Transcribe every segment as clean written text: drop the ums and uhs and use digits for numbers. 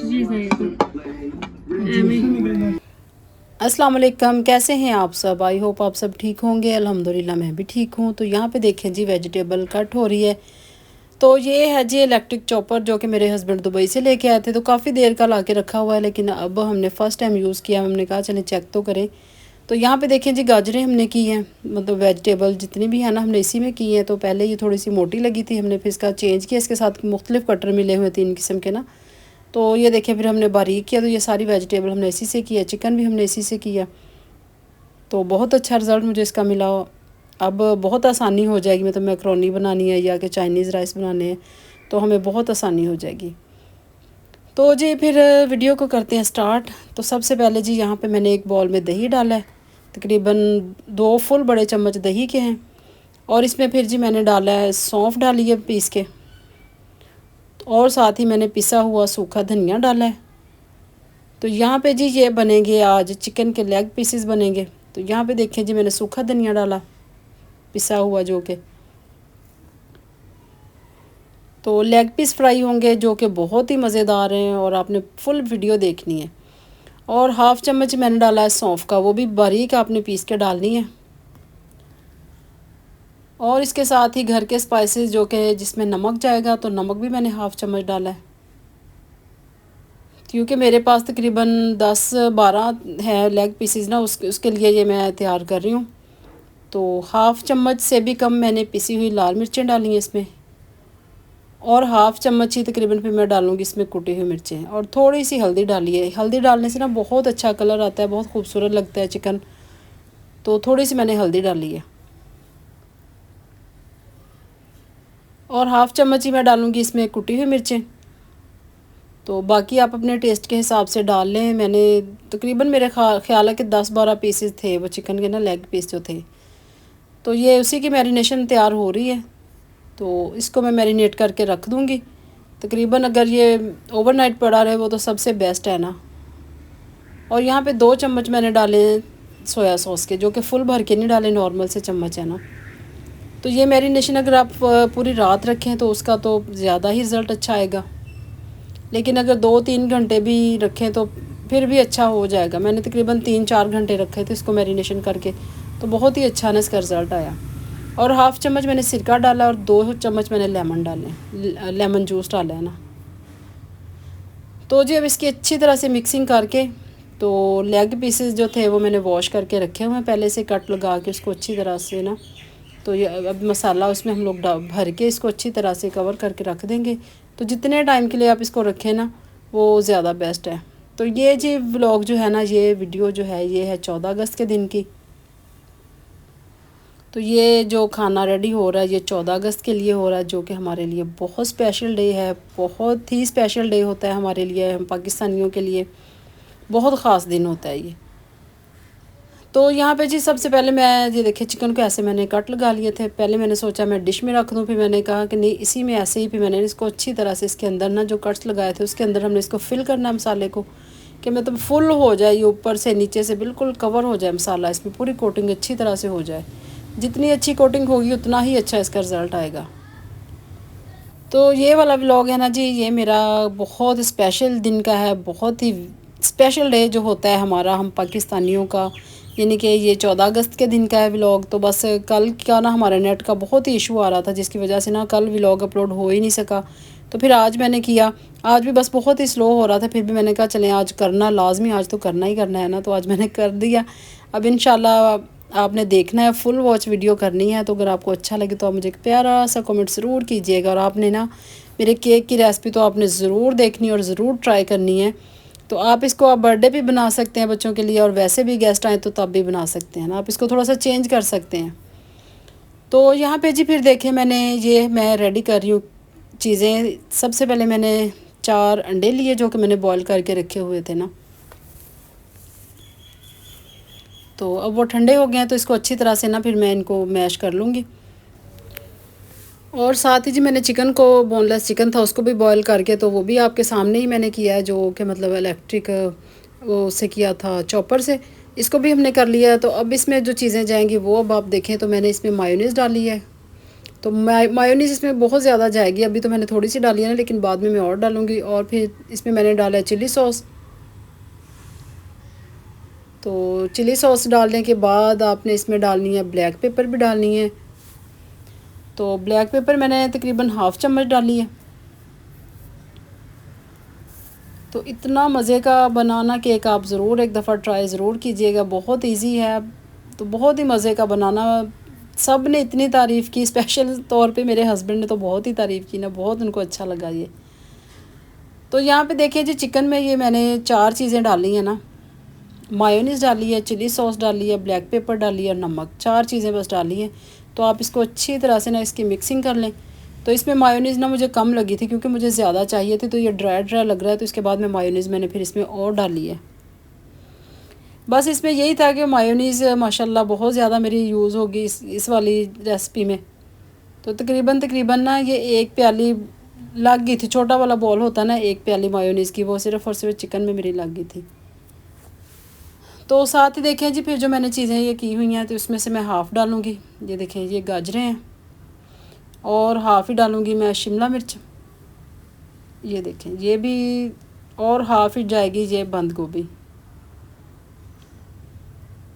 जी सही है। अस्सलाम वालेकुम, कैसे हैं आप सब? आई होप आप सब ठीक होंगे। अल्हम्दुलिल्लाह मैं भी ठीक हूँ। तो यहाँ पे देखें जी, वेजिटेबल कट हो रही है। तो ये है जी इलेक्ट्रिक चॉपर, जो कि मेरे हस्बैंड दुबई से लेके आए थे। तो काफ़ी देर का ला के रखा हुआ है, लेकिन अब हमने फ़र्स्ट टाइम यूज़ किया। हमने कहा चलें चेक तो करें। तो यहाँ पे देखें जी, गाजरें हमने की हैं, मतलब वेजिटेबल जितनी भी है ना हमने इसी में की हैं। तो पहले ये थोड़ी सी मोटी लगी थी, हमने फिर इसका चेंज किया। इसके साथ मुख्तलिफ कटर मिले हुए 3 किस्म के ना। तो ये देखें, फिर हमने बारीक किया। तो ये सारी वेजिटेबल हमने इसी से किया, चिकन भी हमने इसी से किया। तो बहुत अच्छा रिज़ल्ट मुझे इसका मिला। अब बहुत आसानी हो जाएगी, मतलब मैक्रोनी बनानी है या कि चाइनीज़ राइस बनाने हैं, तो हमें बहुत आसानी हो जाएगी। तो जी फिर वीडियो को करते हैं स्टार्ट। तो सबसे पहले जी यहाँ पे मैंने एक बॉल में दही डाला है, तकरीबन 2 फुल बड़े चम्मच दही के हैं। और इसमें फिर जी मैंने डाला है, सौंफ डाली है पीस के, और साथ ही मैंने पिसा हुआ सूखा धनिया डाला है। तो यहाँ पे जी ये बनेंगे आज चिकन के लेग पीसेस बनेंगे। तो यहाँ पे देखें जी, मैंने सूखा धनिया डाला पिसा हुआ, जो कि तो लेग पीस फ्राई होंगे, जो कि बहुत ही मज़ेदार हैं और आपने फुल वीडियो देखनी है। और हाफ़ चम्मच मैंने डाला है सौंफ का, वो भी बारीक आपने पीस के डालनी है। और इसके साथ ही घर के स्पाइसेस, जो कि जिसमें नमक जाएगा, तो नमक भी मैंने हाफ़ चम्मच डाला है, क्योंकि मेरे पास तकरीबन 10-12 है लेग पीसेस ना, उसके लिए ये मैं तैयार कर रही हूँ। तो हाफ़ चम्मच से भी कम मैंने पिसी हुई लाल मिर्चें डाली हैं इसमें, और हाफ़ चम्मच ही तकरीबन फिर मैं डालूँगी इसमें कुटी हुई मिर्चें, और थोड़ी सी हल्दी डाली है। हल्दी डालने से ना बहुत अच्छा कलर आता है, बहुत खूबसूरत लगता है चिकन। तो थोड़ी सी मैंने हल्दी डाली है, और हाफ़ चम्मच ही मैं डालूँगी इसमें कुटी हुई मिर्चें। तो बाकी आप अपने टेस्ट के हिसाब से डाल लें। मैंने तकरीबन, मेरे ख्याल है कि 10-12 पीसेस थे वो चिकन के ना, लेग पीस जो थे। तो ये उसी की मैरिनेशन तैयार हो रही है। तो इसको मैं मैरिनेट करके रख दूँगी तकरीबन। अगर ये ओवरनाइट पड़ा रहे वो तो सबसे बेस्ट है ना। और यहाँ पे 2 चम्मच मैंने डाले हैं सोया सॉस के, जो कि फुल भर के नहीं डाले, नॉर्मल से चम्मच है ना। तो ये मैरिनेशन अगर आप पूरी रात रखें तो उसका तो ज़्यादा ही रिज़ल्ट अच्छा आएगा, लेकिन अगर 2-3 घंटे भी रखें तो फिर भी अच्छा हो जाएगा। मैंने तकरीबन 3-4 घंटे रखे थे इसको मैरिनेशन करके, तो बहुत ही अच्छा ना इसका रिज़ल्ट आया। और हाफ़ चम्मच मैंने सिरका डाला, और 2 चम्मच मैंने लेमन डाले, लेमन जूस डाला है ना। तो जी अब इसकी अच्छी तरह से मिक्सिंग करके, तो लेग पीसेस जो थे वो मैंने वॉश करके रखे हुए हैं पहले से, कट लगा के उसको अच्छी तरह से ना। तो ये अब मसाला उसमें हम लोग भर के इसको अच्छी तरह से कवर करके रख देंगे। तो जितने टाइम के लिए आप इसको रखें ना, वो ज़्यादा बेस्ट है। तो ये जी व्लॉग जो है ना, ये वीडियो जो है, ये है 14 अगस्त के दिन की। तो ये जो खाना रेडी हो रहा है, ये 14 अगस्त के लिए हो रहा है, जो कि हमारे लिए बहुत स्पेशल डे है। बहुत ही स्पेशल डे होता है हमारे लिए, हम पाकिस्तानियों के लिए बहुत ख़ास दिन होता है ये। तो यहाँ पे जी सबसे पहले मैं ये देखिए, चिकन को ऐसे मैंने कट लगा लिए थे। पहले मैंने सोचा मैं डिश में रख दूँ, फिर मैंने कहा कि नहीं, इसी में ऐसे ही। फिर मैंने इसको अच्छी तरह से इसके अंदर ना, जो कट्स लगाए थे उसके अंदर हमने इसको फिल करना है मसाले को, कि मतलब फुल हो जाए, ये ऊपर से नीचे से बिल्कुल कवर हो जाए मसाला, इसमें पूरी कोटिंग अच्छी तरह से हो जाए। जितनी अच्छी कोटिंग होगी उतना ही अच्छा इसका रिज़ल्ट आएगा। तो ये वाला व्लॉग है ना जी, ये मेरा बहुत स्पेशल दिन का है, बहुत ही स्पेशल डे जो होता है हमारा, हम पाकिस्तानियों का। यानी कि ये 14 अगस्त के दिन का है व्लॉग। तो बस कल क्या ना, हमारे नेट का बहुत ही इशू आ रहा था, जिसकी वजह से ना कल व्लॉग अपलोड हो ही नहीं सका। तो फिर आज मैंने किया। आज भी बस बहुत ही स्लो हो रहा था, फिर भी मैंने कहा चलें आज करना लाजमी, आज तो करना ही करना है ना। तो आज मैंने कर दिया। अब इंशाल्लाह आपने देखना है, फुल वॉच वीडियो करनी है। तो अगर आपको अच्छा लगे तो आप मुझे एक प्यारा सा कमेंट ज़रूर कीजिएगा। और आपने ना मेरे केक की रेसिपी तो आपने ज़रूर देखनी और ज़रूर ट्राई करनी है। तो आप इसको आप बर्थडे भी बना सकते हैं बच्चों के लिए, और वैसे भी गेस्ट आए तो तब भी बना सकते हैं ना, आप इसको थोड़ा सा चेंज कर सकते हैं। तो यहाँ पे जी फिर देखें, मैं रेडी कर रही हूँ चीज़ें। सबसे पहले मैंने 4 अंडे लिए, जो कि मैंने बॉईल करके रखे हुए थे ना। तो अब वो ठंडे हो गए हैं, तो इसको अच्छी तरह से ना फिर मैं इनको मैश कर लूँगी। और साथ ही जी मैंने चिकन को, बोनलेस चिकन था उसको भी बॉईल करके, तो वो भी आपके सामने ही मैंने किया है, जो कि मतलब इलेक्ट्रिक वो से किया था, चॉपर से। इसको भी हमने कर लिया है। तो अब इसमें जो चीज़ें जाएंगी वो अब आप देखें। तो मैंने इसमें मायोनीज़ डाली है, तो मायोनीज़ इसमें बहुत ज़्यादा जाएगी। अभी तो मैंने थोड़ी सी डाली है ना, लेकिन बाद में मैं और डालूँगी। और फिर इसमें मैंने डाला है चिली सॉस। तो चिली सॉस डालने के बाद आपने इसमें डालनी है ब्लैक पेपर भी डालनी है। तो ब्लैक पेपर मैंने तकरीबन हाफ़ चम्मच डाली है। तो इतना मज़े का बनाना केक आप ज़रूर एक दफ़ा ट्राई ज़रूर कीजिएगा, बहुत इजी है। तो बहुत ही मज़े का बनाना, सब ने इतनी तारीफ़ की, स्पेशल तौर पे मेरे हस्बैंड ने तो बहुत ही तारीफ़ की ना, बहुत उनको अच्छा लगा ये। तो यहाँ पे देखिए जी, चिकन में ये मैंने 4 चीज़ें डाली हैं ना, मायोनीज़ डाली है, चिली सॉस डाली है, ब्लैक पेपर डाली है और नमक, 4 चीज़ें बस डाली हैं। तो आप इसको अच्छी तरह से ना इसकी मिक्सिंग कर लें। तो इसमें मायोनीज़ ना मुझे कम लगी थी क्योंकि मुझे ज़्यादा चाहिए थी, तो ये ड्राई ड्राई लग रहा है, तो इसके बाद में मायोनीज़ मैंने फिर इसमें और डाली है। बस इसमें यही था कि मायोनीज़ माशाल्लाह बहुत ज़्यादा मेरी यूज़ होगी इस वाली रेसिपी में। तो तकरीबन ना ये 1 प्याली लग गई थी, छोटा वाला बॉल होता ना 1 प्याली मायोनीज़ की, वो सिर्फ़ और सिर्फ चिकन में मेरी लग गई थी। तो साथ ही देखें जी, फिर जो मैंने चीज़ें ये की हुई हैं तो इसमें से मैं हाफ़ डालूँगी। ये देखें, ये गाजरें हैं और हाफ़ ही डालूँगी मैं शिमला मिर्च। ये देखें ये भी, और हाफ़ ही जाएगी ये बंद गोभी।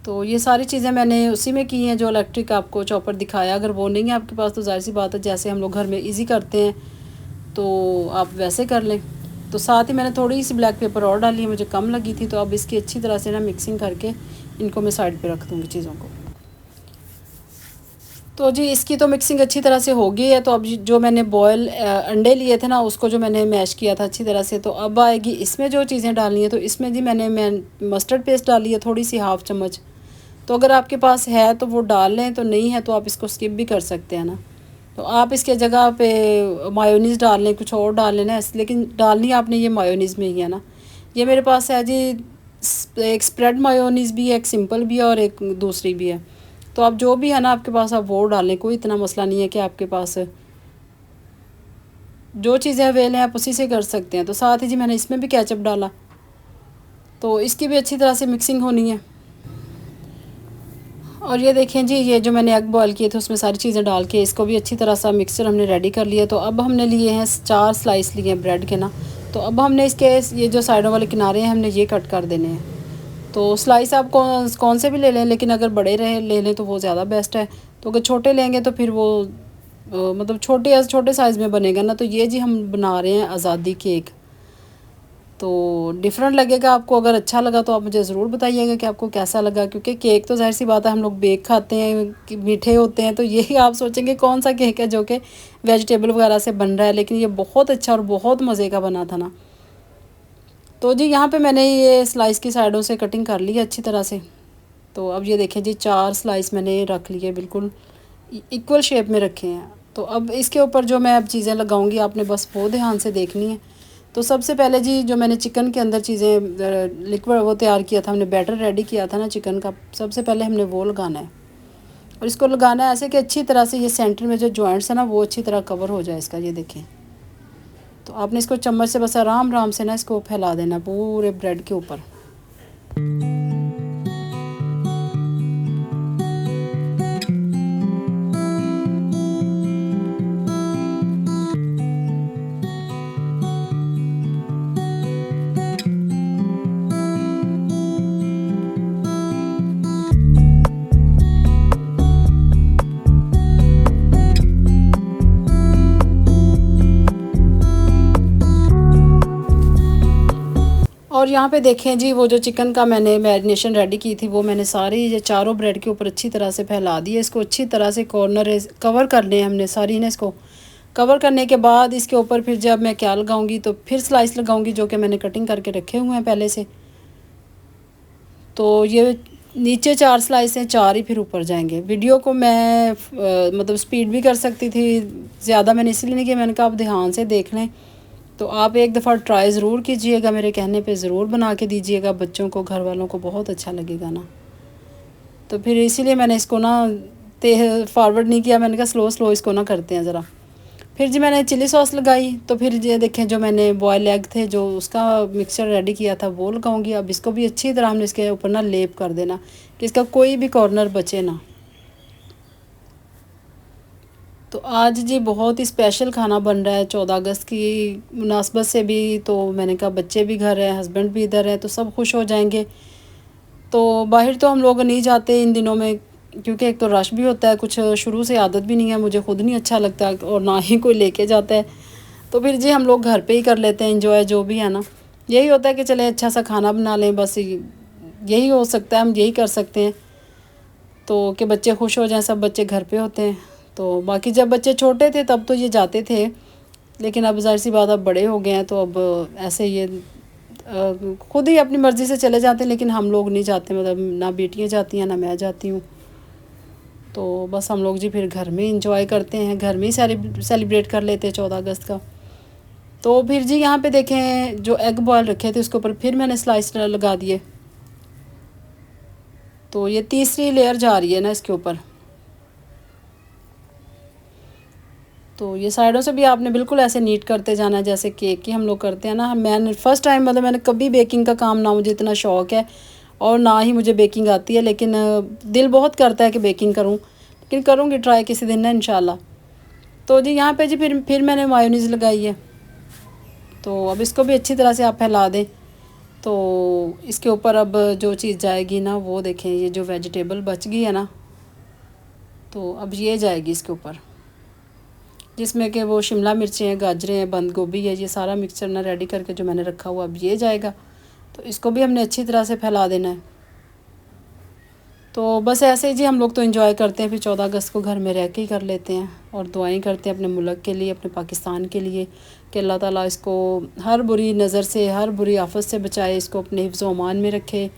तो ये सारी चीज़ें मैंने उसी में की हैं जो इलेक्ट्रिक आपको चॉपर दिखाया। अगर वो नहीं है आपके पास तो ज़ाहिर सी बात है, जैसे हम लोग घर में इजी करते हैं तो आप वैसे कर लें। तो साथ ही मैंने थोड़ी सी ब्लैक पेपर और डाली है, मुझे कम लगी थी। तो अब इसकी अच्छी तरह से ना मिक्सिंग करके इनको मैं साइड पे रख दूँगी चीज़ों को। तो जी इसकी तो मिक्सिंग अच्छी तरह से हो गई है। तो अब जो मैंने बॉयल अंडे लिए थे ना, उसको जो मैंने मैश किया था अच्छी तरह से, तो अब आएगी इसमें जो चीज़ें डालनी है। तो इसमें जी मैं मस्टर्ड पेस्ट डाली है थोड़ी सी, हाफ़ चम्मच। तो अगर आपके पास है तो वो डाल लें, तो नहीं है तो आप इसको स्किप भी कर सकते हैं ना। तो आप इसके जगह पे मायोनीज़ डाल लें, कुछ और डाल लेना, लेकिन डालनी आपने ये मायोनीज़ में ही है ना। ये मेरे पास है जी, एक स्प्रेड मायोनीज़ भी है, एक सिंपल भी है और एक दूसरी भी है। तो आप जो भी है ना आपके पास, आप वो डालें, कोई इतना मसला नहीं है कि आपके पास जो चीज़ें अवेल हैं आप उसी से कर सकते हैं। तो साथ ही जी मैंने इसमें भी केचप डाला, तो इसकी भी अच्छी तरह से मिक्सिंग होनी है। और ये देखें जी, ये जो मैंने एग बॉयल किए थे उसमें सारी चीज़ें डाल के इसको भी अच्छी तरह सा मिक्सचर हमने रेडी कर लिया। तो अब हमने लिए हैं 4 स्लाइस लिए हैं ब्रेड के ना। तो अब हमने इसके ये जो साइडों वाले किनारे हैं हमने ये कट कर देने हैं। तो स्लाइस आप कौन से भी ले लें, लेकिन अगर बड़े रहे ले लें तो वो ज़्यादा बेस्ट है। तो अगर छोटे लेंगे तो फिर वो मतलब छोटे साइज़ में बनेगा ना। तो ये जी हम बना रहे हैं आज़ादी केक। तो डिफरेंट लगेगा आपको, अगर अच्छा लगा तो आप मुझे ज़रूर बताइएगा कि आपको कैसा लगा। क्योंकि केक तो ज़ाहिर सी बात है हम लोग बेक खाते हैं कि मीठे होते हैं, तो यही आप सोचेंगे कौन सा केक है जो कि वेजिटेबल वगैरह से बन रहा है, लेकिन ये बहुत अच्छा और बहुत मज़े का बना था ना। तो जी यहाँ पे मैंने ये स्लाइस की साइडों से कटिंग कर ली है अच्छी तरह से। तो अब ये देखें जी, 4 स्लाइस मैंने रख लिए, बिल्कुल इक्वल शेप में रखे हैं। तो अब इसके ऊपर जो मैं अब चीज़ें लगाऊंगी आपने बस वो ध्यान से देखनी है। तो सबसे पहले जी जो मैंने चिकन के अंदर चीज़ें लिक्विड वो तैयार किया था, हमने बैटर रेडी किया था ना चिकन का, सबसे पहले हमने वो लगाना है। और इसको लगाना है ऐसे कि अच्छी तरह से ये सेंटर में जो जॉइंट्स है ना वो अच्छी तरह कवर हो जाए इसका। ये देखें, तो आपने इसको चम्मच से बस आराम आराम से ना इसको फैला देना पूरे ब्रेड के ऊपर। और यहाँ पे देखें जी, वो जो चिकन का मैंने मैरिनेशन रेडी की थी वो मैंने सारी ये चारों ब्रेड के ऊपर अच्छी तरह से फैला दी है। इसको अच्छी तरह से कॉर्नर कवर करने हैं हमने सारी ना। इसको कवर करने के बाद इसके ऊपर फिर जब मैं क्या लगाऊंगी तो फिर स्लाइस लगाऊंगी जो कि मैंने कटिंग करके रखे हुए हैं पहले से। तो ये नीचे 4 स्लाइस हैं, 4 ही फिर ऊपर जाएंगे। वीडियो को मैं मतलब स्पीड भी कर सकती थी ज़्यादा, मैंने इसलिए नहीं किया, मैंने कहा आप ध्यान से देख लें। तो आप एक दफ़ा ट्राई ज़रूर कीजिएगा, मेरे कहने पे ज़रूर बना के दीजिएगा बच्चों को, घर वालों को बहुत अच्छा लगेगा ना। तो फिर इसीलिए मैंने इसको ना फॉरवर्ड नहीं किया, मैंने कहा स्लो स्लो इसको ना करते हैं ज़रा। फिर जी मैंने चिली सॉस लगाई। तो फिर ये देखें जो मैंने बॉयल एग थे जो उसका मिक्सचर रेडी किया था वो लगाऊंगी। अब इसको भी अच्छी तरह हमने इसके ऊपर ना लेप कर देना कि इसका कोई भी कॉर्नर बचे ना। तो आज जी बहुत ही स्पेशल खाना बन रहा है 14 अगस्त की मुनासबत से भी। तो मैंने कहा बच्चे भी घर हैं, हस्बैंड भी इधर है, तो सब खुश हो जाएंगे। तो बाहर तो हम लोग नहीं जाते इन दिनों में, क्योंकि एक तो रश भी होता है, कुछ शुरू से आदत भी नहीं है, मुझे खुद नहीं अच्छा लगता और ना ही कोई लेके जाता है। तो फिर जी हम लोग घर पे ही कर लेते हैं इंजॉय, जो भी है ना। यही होता है कि चले अच्छा सा खाना बना लें, बस यही हो सकता है, हम यही कर सकते हैं। तो कि बच्चे खुश हो जाएं, सब बच्चे घर पे होते हैं। तो बाकी जब बच्चे छोटे थे तब तो ये जाते थे, लेकिन अब ज़ाहिर सी बात अब बड़े हो गए हैं, तो अब ऐसे ये खुद ही अपनी मर्ज़ी से चले जाते हैं। लेकिन हम लोग नहीं जाते, मतलब ना बेटियां जाती हैं ना मैं जाती हूँ। तो बस हम लोग जी फिर घर में इंजॉय करते हैं, घर में ही सेलिब्रेट कर लेते हैं 14 अगस्त का। तो फिर जी यहाँ पे देखें, जो एग बॉयल रखे थे उसके ऊपर फिर मैंने स्लाइस लगा दिए। तो ये तीसरी लेयर जा रही है ना इसके ऊपर। तो ये साइडों से भी आपने बिल्कुल ऐसे नीट करते जाना है जैसे केक की हम लोग करते हैं ना। मैंने फ़र्स्ट टाइम, मतलब मैंने कभी बेकिंग का काम, ना मुझे इतना शौक़ है और ना ही मुझे बेकिंग आती है, लेकिन दिल बहुत करता है कि बेकिंग करूं, लेकिन करूंगी ट्राई किसी दिन ना इंशाल्लाह। तो जी यहाँ पे जी फिर मैंने मायोनीज़ लगाई है। तो अब इसको भी अच्छी तरह से आप फैला दें। तो इसके ऊपर अब जो चीज़ जाएगी ना, वो देखें, ये जो वेजिटेबल बच गई है ना, तो अब ये जाएगी इसके ऊपर, जिसमें कि वो शिमला मिर्चें हैं, गाजरें हैं, बंद गोभी है, ये सारा मिक्सचर ना रेडी करके जो मैंने रखा हुआ, अब ये जाएगा। तो इसको भी हमने अच्छी तरह से फैला देना है। तो बस ऐसे ही जी हम लोग तो एंजॉय करते हैं, फिर 14 अगस्त को घर में रह के ही कर लेते हैं और दुआएं करते हैं अपने मुल्क के लिए, अपने पाकिस्तान के लिए, कि अल्लाह ताला इसको हर बुरी नज़र से, हर बुरी आफत से बचाए, इसको अपने हिफ्ज़ व अमान में रखे।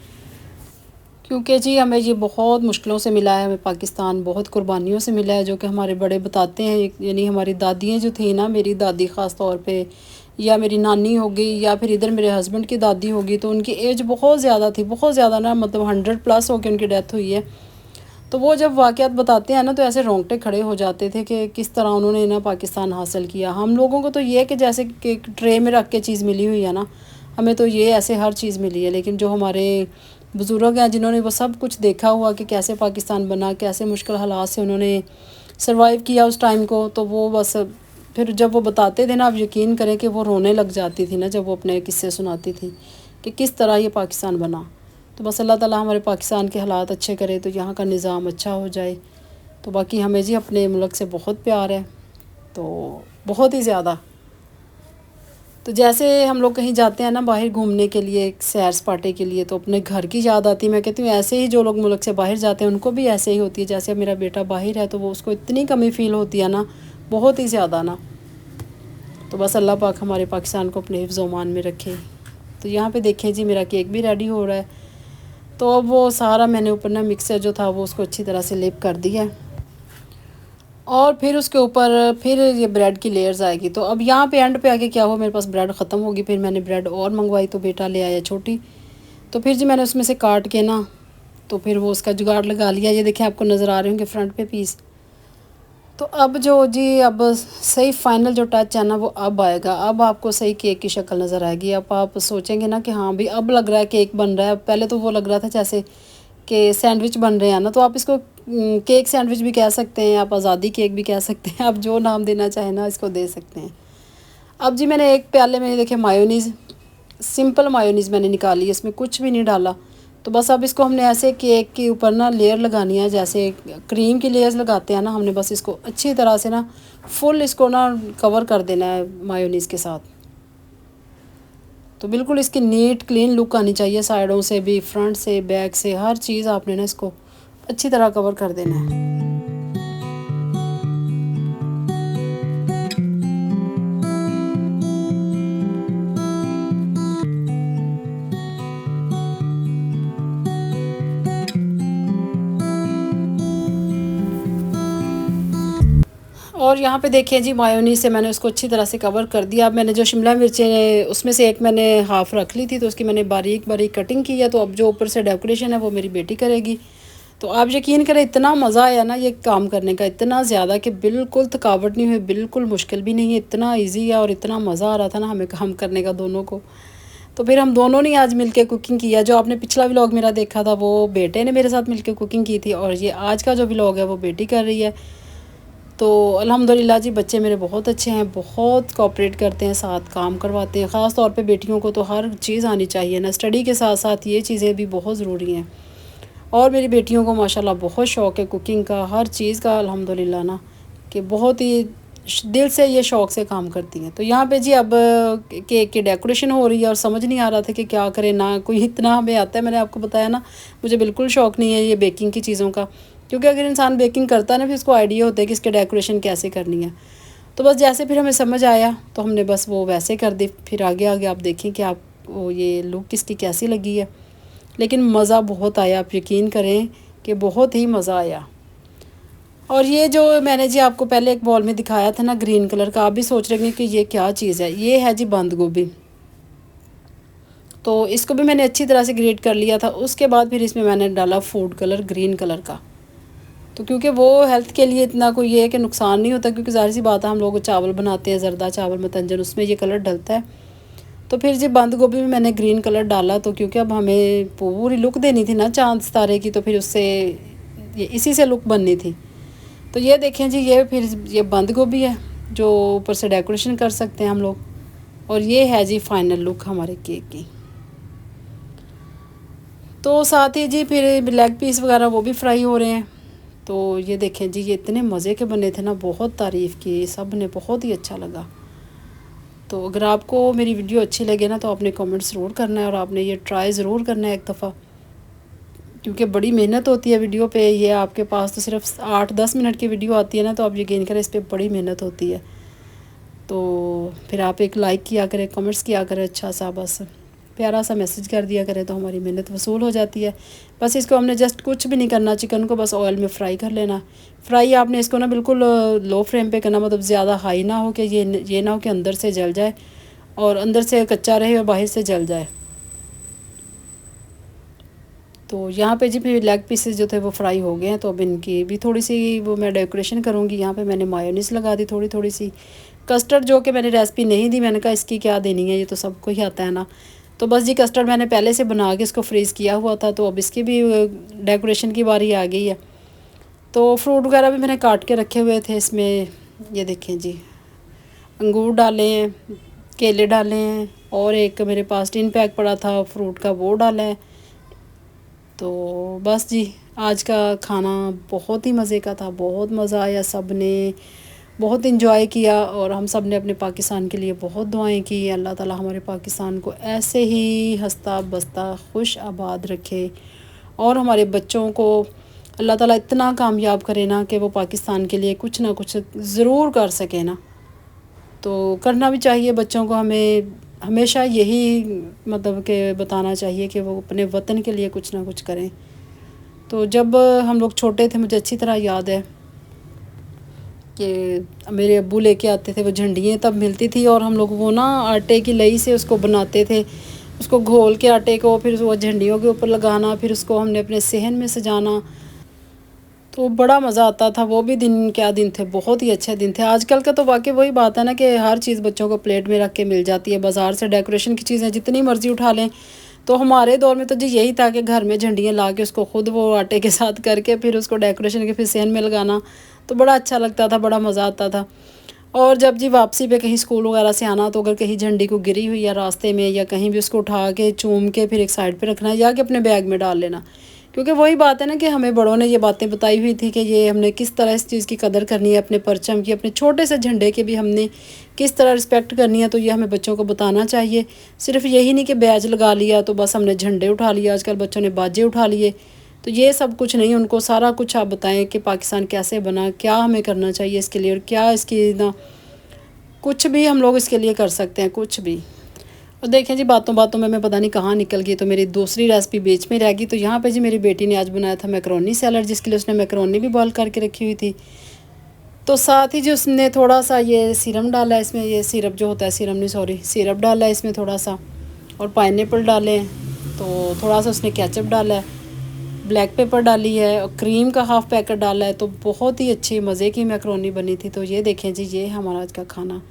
क्योंकि जी हमें ये बहुत मुश्किलों से मिला है, हमें पाकिस्तान बहुत कुर्बानियों से मिला है, जो कि हमारे बड़े बताते हैं। यानी हमारी दादियाँ जो थी ना, मेरी दादी ख़ास तौर पे, या मेरी नानी होगी, या फिर इधर मेरे हस्बैंड की दादी होगी, तो उनकी एज बहुत ज़्यादा थी, बहुत ज़्यादा ना, मतलब 100+ होकर उनकी डेथ हुई है। तो वो जब वाक़यात बताते हैं ना, तो ऐसे रोंगटे खड़े हो जाते थे कि किस तरह उन्होंने ना पाकिस्तान हासिल किया। हम लोगों को तो ये है कि जैसे कि ट्रे में रख के चीज़ मिली हुई है ना, हमें तो ये ऐसे हर चीज़ मिली है। लेकिन जो हमारे बुज़ुर्ग हैं, जिन्होंने वो सब कुछ देखा हुआ कि कैसे पाकिस्तान बना, कैसे मुश्किल हालात से उन्होंने सर्वाइव किया उस टाइम को, तो वो बस फिर जब वो बताते थे ना, आप यकीन करें कि वो रोने लग जाती थी ना, जब वो अपने किस्से सुनाती थी कि किस तरह ये पाकिस्तान बना। तो बस अल्लाह ताला हमारे पाकिस्तान के हालात अच्छे करे, तो यहाँ का निज़ाम अच्छा हो जाए। तो बाकी हमें जी अपने मुल्क से बहुत प्यार है, तो बहुत ही ज़्यादा। तो जैसे हम लोग कहीं जाते हैं ना बाहर घूमने के लिए, सैर सपाटे के लिए, तो अपने घर की याद आती है। मैं कहती हूँ ऐसे ही जो लोग मुल्क से बाहर जाते हैं उनको भी ऐसे ही होती है। जैसे अब मेरा बेटा बाहर है, तो वो उसको इतनी कमी फ़ील होती है ना, बहुत ही ज़्यादा ना। तो बस अल्लाह पाक हमारे पाकिस्तान को अपने हिफ्ज़ मान में रखे। तो यहाँ पे देखें जी, मेरा केक भी रेडी हो रहा है। तो अब वो सारा मैंने ऊपर ना मिक्सर जो था वो उसको अच्छी तरह से लेप कर दिया है, और फिर उसके ऊपर फिर ये ब्रेड की लेयर्स आएगी। तो अब यहाँ पे एंड पे आके क्या हुआ, मेरे पास ब्रेड ख़त्म होगी, फिर मैंने ब्रेड और मंगवाई, तो बेटा ले आया छोटी। तो फिर जी मैंने उसमें से काट के ना, तो फिर वो उसका जुगाड़ लगा लिया। ये देखें, आपको नज़र आ रहे होंगे फ्रंट पे पीस। तो अब जो जी अब सही फाइनल जो टच है ना, वो अब आएगा। अब आपको सही केक की शक्ल नज़र आएगी। अब आप सोचेंगे ना कि हाँ भी अब लग रहा है केक बन रहा है। पहले तो वो लग रहा था जैसे कि सैंडविच बन रहे हैं ना, तो आप इसको केक सैंडविच भी कह सकते हैं, आप आज़ादी केक भी कह सकते हैं, आप जो नाम देना चाहें ना इसको दे सकते हैं। अब जी मैंने एक प्याले में देखे मायोनीज़, सिंपल मायोनीज़ मैंने निकाली, इसमें कुछ भी नहीं डाला। तो बस अब इसको हमने ऐसे केक के ऊपर ना लेयर लगानी है, जैसे क्रीम की लेयर्स लगाते हैं ना, हमने बस इसको अच्छी तरह से ना फुल इसको ना कवर कर देना है मायोनीज़ के साथ। तो बिल्कुल इसकी नीट क्लीन लुक आनी चाहिए, साइडों से भी, फ्रंट से, बैक से, हर चीज़ आपने ना इसको अच्छी तरह कवर कर देना है। और यहाँ पे देखिए जी, मायोनीज से मैंने उसको अच्छी तरह से कवर कर दिया। अब मैंने जो शिमला मिर्चें, उसमें से एक मैंने हाफ़ रख ली थी, तो उसकी मैंने बारीक बारीक कटिंग की है। तो अब जो ऊपर से डेकोरेशन है वो मेरी बेटी करेगी। तो आप यकीन करें, इतना मज़ा आया ना ये काम करने का, इतना ज़्यादा कि बिल्कुल थकावट नहीं हुई, बिल्कुल मुश्किल भी नहीं है, इतना ईजी है और इतना मज़ा आ रहा था ना हमें काम करने का दोनों को। तो फिर हम दोनों ने आज मिलके कुकिंग किया। जो आपने पिछला व्लॉग मेरा देखा था, वो बेटे ने मेरे साथ मिलके कुकिंग की थी, और ये आज का जो व्लॉग है वो बेटी कर रही है। तो अल्हम्दुलिल्लाह जी बच्चे मेरे बहुत अच्छे हैं, बहुत कोऑपरेट करते हैं, साथ काम करवाते हैं। ख़ास तौर पे बेटियों को तो हर चीज़ आनी चाहिए ना, स्टडी के साथ साथ ये चीज़ें भी बहुत ज़रूरी हैं। और मेरी बेटियों को माशाल्लाह बहुत शौक़ है कुकिंग का, हर चीज़ का अल्हम्दुलिल्लाह ना, कि बहुत ही दिल से ये शौक़ से काम करती हैं। तो यहाँ पे जी अब केक की डेकोरेशन हो रही है और समझ नहीं आ रहा था कि क्या करें, ना कोई इतना हमें आता है। मैंने आपको बताया ना, मुझे बिल्कुल शौक़ नहीं है ये बेकिंग की चीज़ों का, क्योंकि अगर इंसान बेकिंग करता है ना, फिर उसको आइडिया होता है कि इसके डेकोरेशन कैसे करनी है। तो बस जैसे फिर हमें समझ आया तो हमने बस वो वैसे कर दी। फिर आगे आगे आप देखें कि आप वो ये लुक इसकी कैसी लगी है, लेकिन मज़ा बहुत आया, आप यकीन करें कि बहुत ही मज़ा आया। और ये जो मैंने जी आपको पहले एक बॉल में दिखाया था ना ग्रीन कलर का, आप भी सोच रहे हैं कि ये क्या चीज़ है। ये है जी बंद गोभी। तो इसको भी मैंने अच्छी तरह से ग्रेट कर लिया था। उसके बाद फिर इसमें मैंने डाला फूड कलर ग्रीन कलर का। तो क्योंकि वो हेल्थ के लिए इतना कोई ये है कि नुकसान नहीं होता, क्योंकि ज़ाहिर सी बात है हम लोग चावल बनाते हैं, ज़रदा चावल मतंजन, उसमें ये कलर डलता है। तो फिर जी बंद गोभी में मैंने ग्रीन कलर डाला, तो क्योंकि अब हमें पूरी लुक देनी थी ना चाँद सितारे की, तो फिर उससे ये इसी से लुक बननी थी। तो ये देखें जी, ये फिर ये बंद गोभी है जो ऊपर से डेकोरेशन कर सकते हैं हम लोग। और ये है जी फाइनल लुक हमारे केक की। तो साथ ही जी फिर लेग पीस वगैरह वो भी फ्राई हो रहे हैं। तो ये देखें जी, ये इतने मज़े के बने थे ना, बहुत तारीफ़ की सब ने, बहुत ही अच्छा लगा। तो अगर आपको मेरी वीडियो अच्छी लगे ना, तो आपने कमेंट ज़रूर करना है और आपने ये ट्राई ज़रूर करना है एक दफ़ा, क्योंकि बड़ी मेहनत होती है वीडियो पे। ये आपके पास तो सिर्फ 8-10 मिनट की वीडियो आती है ना, तो आप यकीन करें इस पर बड़ी मेहनत होती है। तो फिर आप एक लाइक किया करें, कमेंट्स किया करें, अच्छा सा बस प्यारा सा मैसेज कर दिया करें, तो हमारी मेहनत वसूल हो जाती है। बस इसको हमने जस्ट कुछ भी नहीं करना, चिकन को बस ऑयल में फ्राई कर लेना। फ्राई आपने इसको ना बिल्कुल लो फ्लेम पे करना, मतलब ज़्यादा हाई ना हो कि ये ना हो कि अंदर से जल जाए और अंदर से कच्चा रहे और बाहर से जल जाए। तो यहाँ पे जी फिर लेग पीसेस जो थे वो फ्राई हो गए हैं। तो अब इनकी भी थोड़ी सी वो मैं डेकोरेशन करूँगी। यहाँ पे मैंने मायोनीस लगा दी थोड़ी थोड़ी सी। कस्टर्ड जो कि मैंने रेसिपी नहीं दी, मैंने कहा इसकी क्या देनी है, ये तो सबको ही आता है ना। तो बस जी कस्टर्ड मैंने पहले से बना के इसको फ्रीज़ किया हुआ था, तो अब इसकी भी डेकोरेशन की बारी आ गई है। तो फ्रूट वगैरह भी मैंने काट के रखे हुए थे इसमें। ये देखें जी, अंगूर डाले हैं, केले डाले हैं, और एक मेरे पास टिन पैक पड़ा था फ्रूट का, वो डाला है। तो बस जी आज का खाना बहुत ही मज़े का था, बहुत मज़ा आया, सब ने बहुत इंजॉय किया। और हम सब ने अपने पाकिस्तान के लिए बहुत दुआएं की, अल्लाह ताला हमारे पाकिस्तान को ऐसे ही हंसता बसता खुश आबाद रखे, और हमारे बच्चों को अल्लाह ताला इतना कामयाब करे ना कि वो पाकिस्तान के लिए कुछ ना कुछ ज़रूर कर सके ना। तो करना भी चाहिए बच्चों को, हमें हमेशा यही मतलब कि बताना चाहिए कि वो अपने वतन के लिए कुछ ना कुछ करें। तो जब हम लोग छोटे थे, मुझे अच्छी तरह याद है कि मेरे अब्बू लेके आते थे वो झंडियाँ, तब मिलती थी, और हम लोग वो ना आटे की लई से उसको बनाते थे, उसको घोल के आटे को, फिर वो झंडियों के ऊपर लगाना, फिर उसको हमने अपने सहन में सजाना। तो बड़ा मज़ा आता था। वो भी दिन क्या दिन थे, बहुत ही अच्छे दिन थे। आजकल का तो वाकई वही बात है ना कि हर चीज़ बच्चों को प्लेट में रख के मिल जाती है, बाज़ार से डेकोरेशन की चीज़ें जितनी मर्ज़ी उठा लें। तो हमारे दौर में तो जी यही था कि घर में झंडियाँ ला के उसको खुद वो आटे के साथ करके फिर उसको डेकोरेशन के फिर सेन में लगाना, तो बड़ा अच्छा लगता था, बड़ा मज़ा आता था। और जब जी वापसी पे कहीं स्कूल वगैरह से आना, तो अगर कहीं झंडी को गिरी हुई या रास्ते में या कहीं भी, उसको उठा के चूम के फिर एक साइड पे रखना या कि अपने बैग में डाल लेना। क्योंकि वही बात है ना कि हमें बड़ों ने ये बातें बताई हुई थी कि ये हमने किस तरह इस चीज़ की कदर करनी है, अपने परचम की, अपने छोटे से झंडे की भी हमने किस तरह रिस्पेक्ट करनी है। तो ये हमें बच्चों को बताना चाहिए। सिर्फ यही नहीं कि बैज लगा लिया तो बस हमने झंडे उठा लिया, आजकल बच्चों ने बाजे उठा लिए। तो ये सब कुछ नहीं, उनको सारा कुछ आप बताएं कि पाकिस्तान कैसे बना, क्या हमें करना चाहिए इसके लिए, और क्या इसकी ना कुछ भी हम लोग इसके लिए कर सकते हैं, कुछ भी। और देखें जी बातों बातों में मैं पता नहीं कहाँ निकल गई, तो मेरी दूसरी रेसिपी बीच में रह गई। तो यहाँ पे जी मेरी बेटी ने आज बनाया था मैकरोनी सैलड, जिसके लिए उसने मैकरोनी भी बॉयल करके रखी हुई थी। तो साथ ही जो उसने थोड़ा सा ये सिरम डाला है इसमें, ये सिरप जो होता है, सिरम नहीं सॉरी सिरप डाला है इसमें थोड़ा सा, और पाइनएप्पल डाले हैं। तो थोड़ा सा उसने केचप डाला है, ब्लैक पेपर डाली है, और क्रीम का हाफ़ पैकेट डाला है। तो बहुत ही अच्छी मज़े की मैकरोनी बनी थी। तो ये देखें जी, ये हमारा आज का खाना।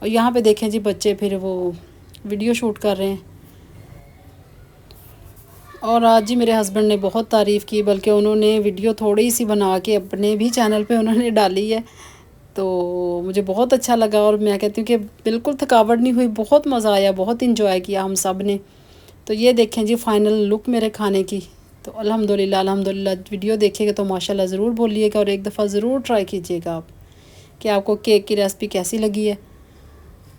और यहाँ पे देखें जी बच्चे फिर वो वीडियो शूट कर रहे हैं। और आज जी मेरे हस्बैंड ने बहुत तारीफ़ की, बल्कि उन्होंने वीडियो थोड़ी सी बना के अपने भी चैनल पे उन्होंने डाली है। तो मुझे बहुत अच्छा लगा और मैं कहती हूँ कि बिल्कुल थकावट नहीं हुई, बहुत मज़ा आया, बहुत इंजॉय किया हम सब ने। तो ये देखें जी फ़ाइनल लुक मेरे खाने की। तो अल्हम्दुलिल्लाह अल्हम्दुलिल्लाह, वीडियो देखिएगा तो माशाल्लाह ज़रूर बोलिएगा और एक दफ़ा ज़रूर ट्राई कीजिएगा आप कि आपको केक की रेसिपी कैसी लगी है।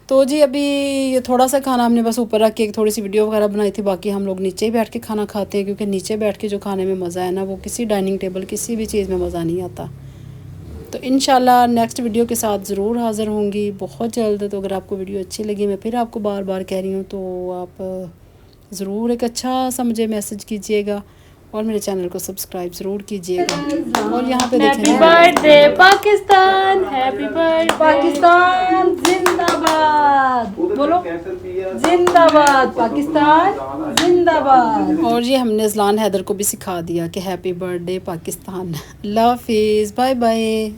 तो जी अभी ये थोड़ा सा खाना हमने बस ऊपर रख के थोड़ी सी वीडियो वगैरह बनाई थी, बाकी हम लोग नीचे ही बैठ के खाना खाते हैं, क्योंकि नीचे बैठ के जो खाने में मज़ा है ना, वो किसी डाइनिंग टेबल किसी भी चीज़ में मज़ा नहीं आता। तो इंशाल्लाह नेक्स्ट वीडियो के साथ ज़रूर हाज़िर होंगी बहुत जल्द। तो अगर आपको वीडियो अच्छी लगी, मैं फिर आपको बार बार कह रही हूँ, तो आप ज़रूर एक अच्छा सा मुझे मैसेज कीजिएगा और मेरे चैनल को सब्सक्राइब ज़रूर कीजिएगा। और यहाँ पे देखें happy birthday Pakistan, happy birthday Pakistan, जिंदाबाद। बोलो जिंदाबाद पाकिस्तान, जिंदाबाद। और ये हमने ज़लान हैदर को भी सिखा दिया कि हैप्पी बर्थडे पाकिस्तान। अल्लाह हाफिज़, बाय बाय।